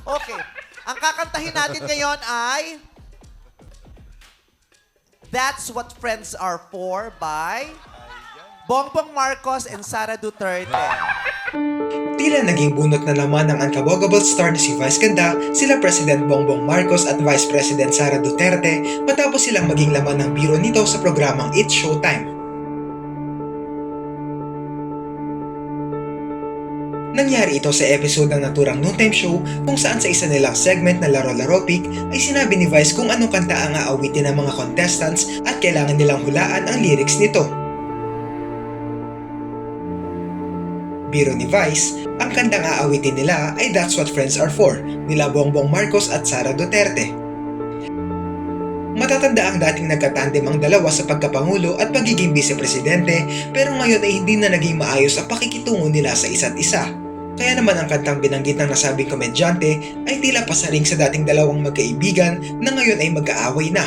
Okay. Ang kakantahin natin ngayon ay That's What Friends Are For by Bongbong Marcos and Sara Duterte. Tila naging bunot na naman ng unkabogable star na si Vice Ganda, sila President Bongbong Marcos at Vice President Sara Duterte matapos silang maging laman ng biro nito sa programang It's Showtime. Nangyari ito sa episode ng naturang noontime show kung saan sa isa nilang segment na Laro-Laro Pick ay sinabi ni Vice kung anong kanta ang aawitin ng mga contestants at kailangan nilang hulaan ang lyrics nito. Biro ni Vice, ang kantang aawitin nila ay That's What Friends Are For nila Bongbong Marcos at Sara Duterte. Matatanda ang dating nagkatandem ang dalawa sa pagkapangulo at pagiging vice-presidente pero ngayon ay hindi na naging maayos ang pakikitungo nila sa isa't isa. Kaya naman ang kantang binanggit ng nasabing komedyante ay tila pasaring sa dating dalawang magkaibigan na ngayon ay magkaaway na.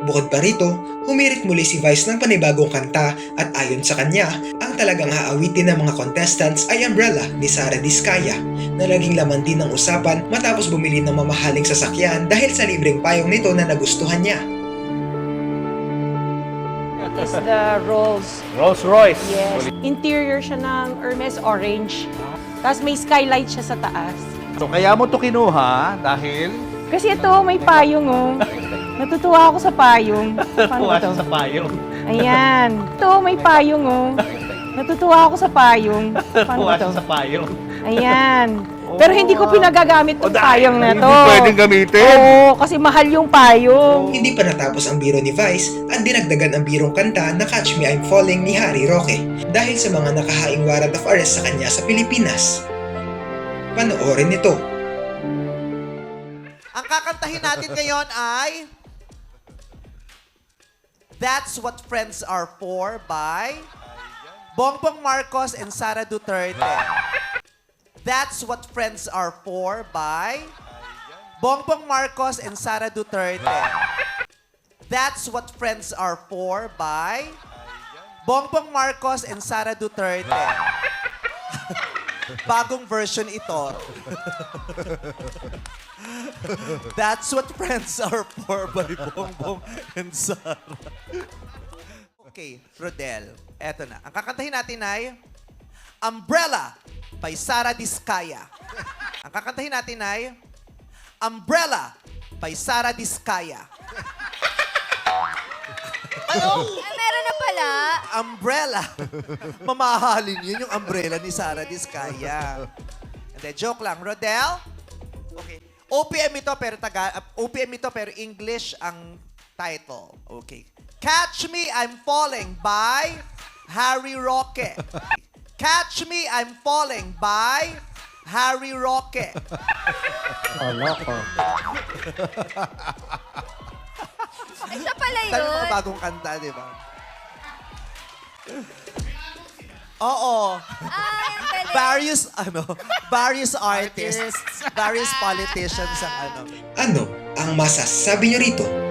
Bukod pa rito, humirit muli si Vice ng panibagong kanta at ayon sa kanya, ang talagang aawitin ng mga contestants ay Umbrella ni Sara Diskaya na naging laman din ng usapan matapos bumili ng mamahaling sasakyan dahil sa libreng payong nito na nagustuhan niya. Is the Rolls Royce. Yes. Interior siya ng Hermes orange. Tapos may skylight siya sa taas. So kaya mo to kinuha dahil Kasi ito, may payong oh. Natutuwa ako sa payong. Paano kuha ito? siya sa payong. Ayan. Ito, may payong oh. Natutuwa ako sa payong. Paano Kuha ito? siya sa payong. Ayan. Pero hindi ko pinagagamit yung payong na to. Hindi pwedeng gamitin. Oo, kasi mahal yung payong. Hindi pa natapos ang biro ni Vice at dinagdagan ang birong kanta na Catch Me I'm Falling ni Harry Roque dahil sa mga nakahaing warrant of arrest sa kanya sa Pilipinas. Panoorin ito. Ang kakantahin natin ngayon ay That's What Friends Are For by Bongbong Marcos and Sara Duterte. That's What Friends Are For by Bongbong Marcos and Sara Duterte. That's What Friends Are For by Bongbong Marcos and Sara Duterte. Bagong version ito. That's What Friends Are For by Bongbong and Sara. Okay, Rodel. Eto na. Ang kakantahin natin ay Umbrella by Sara Diskaya. Ang kakantahin natin ay Umbrella by Sara Diskaya. Meron na pala. Umbrella. Mamahalin yun yung umbrella ni Sara Diskaya. Hindi, joke lang. Rodel? Okay. OPM ito pero English ang title. Okay. Catch Me I'm Falling by Harry Roque. Catch Me I'm Falling by Harry Roque. Isa pala Sabi yun. mo bagong kanta, di ba? Oo. Ay, ang galing. Various artists, various politicians ang Ano ang masasabi niyo rito?